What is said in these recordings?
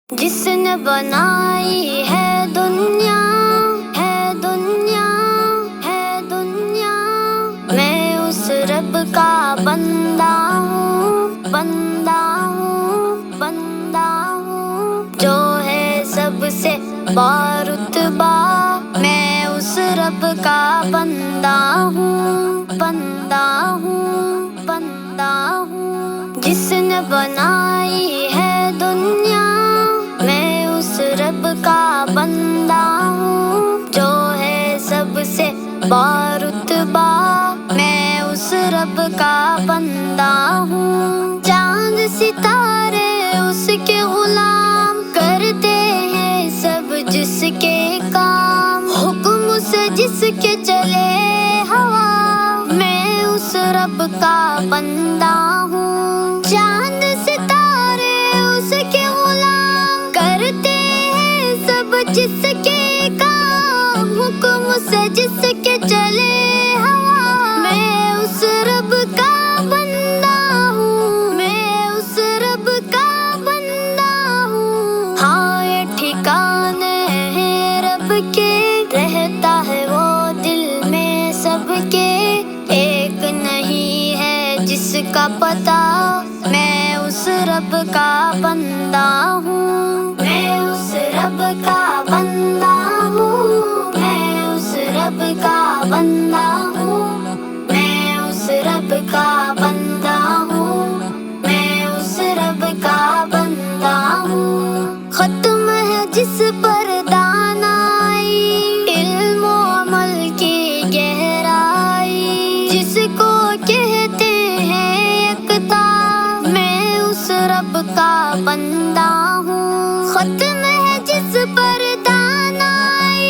जिसने बनाई है दुनिया, है दुनिया, है दुनिया, मैं उस रब का बंदा हूँ, बंदा हूँ, बंदा हूँ, जो है सबसे बारुतबा। मैं उस रब का बंदा हूँ, बंदा हूँ, बंदा हूँ, जिसने बनाई है दुनिया। मैं उस रब का बंदा हूँ, जो है सबसे बारुतबा। मैं उस रब का बंदा हूँ। चांद सितारे उसके गुलाम, करते हैं सब जिसके काम। हुक्म से जिसके चले हवा, मैं उस रब का बंदा हूँ। चांद सितारे उसके गुलाम, करते हैं सब जिसके काम। हुक्म से जिसके चले हवा, मैं उस रब का बंदा हूँ, मैं उस रब का बंदा हूँ। हाँ, ये ठिकाने हैं रब के, रहता है वो दिल में सबके। एक नहीं है जिसका पता, मैं उस रब का बंदा हूँ, मैं उस रब का बंदा हूँ, मैं उस रब का बंदा हूँ, मैं उस रब का बंदा हूँ, मैं उस रब का बंदा हूँ। खत्म है जिस पर दानाई, इल्म अमल की गहराई, जिसको कहते हैं यकता, मैं उस रब का बंदा हूँ। खत्म है जिस पर दानाई,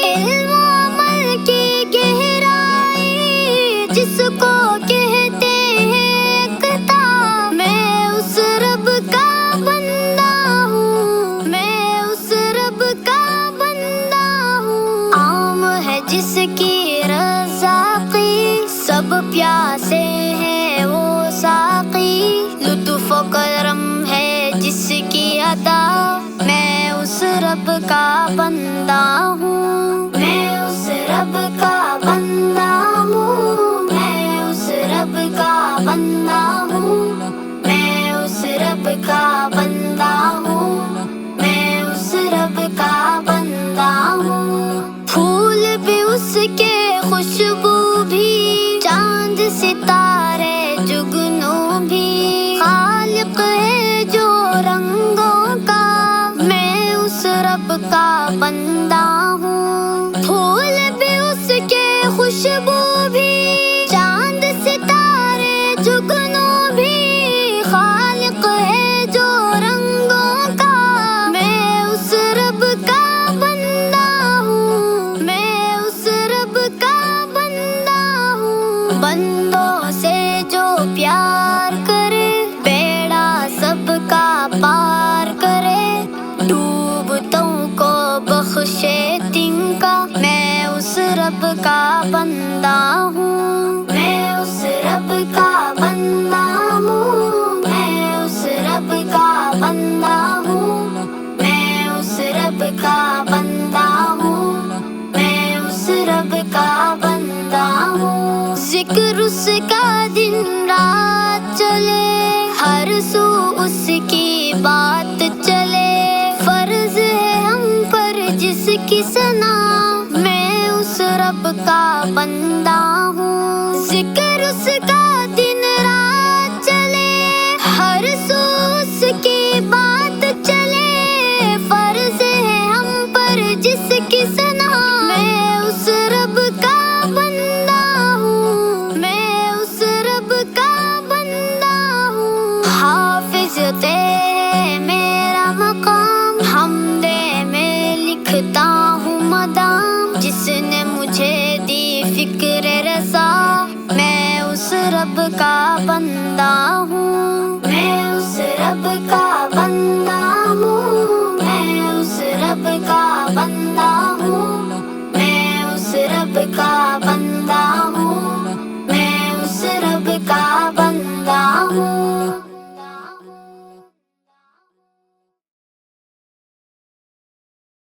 इल्म अमल की गहराई, जिसको कहते हैं यकता, मैं उस रब का बंदा हूँ, मैं उस रब का बंदा हूँ। आम है जिसकी रज़ाक़ी, सब प्यासे हैं वो साक़ी। लुत्फ़ व करम है जिसकी अता, मैं उस रब का बंदा हूँ, मैं उस रब का बंदा हूँ, मैं उस रब का बंदा हूँ, मैं उस रब का बंदा हूँ, मैं उस रब का बंदा हूँ। फूल भी उसके, खुशबू भी, चांद सितारे जुगनू भी, खालिक है जो रंगों का, मैं उस रब का बंदा हूँ। फूल भी उसके, खुशबू भी, चांद सितारे जुगनू भी, खालिक है जो रंगों का, मैं उस रब का बंदा हूँ, मैं उस रब का बंदा हूँ। बंदों से जो प्यार करे, बेड़ा सबका पार करे, डूबतों को बख्शे तिनका, मैं उस रब का बंदा हूँ, मैं उस रब का बंदा हूँ, मैं उस रब का बंदा हूँ, मैं उस रब का बंदा हूँ, मैं उस रब का बंदा हूँ। जिक्र उसका दिन रात चले, हर सू उसकी बात चले। फर्ज है हम पर जिसकी सना, मैं उस रब का बंदा हूँ। जिक्र उसका दिन रात चले, हर सू उसकी बात चले। फर्ज है हम पर जिसकी सना, मैं उस रब का बंदा हूँ, मैं उस रब का बंदा हूँ। हाफिज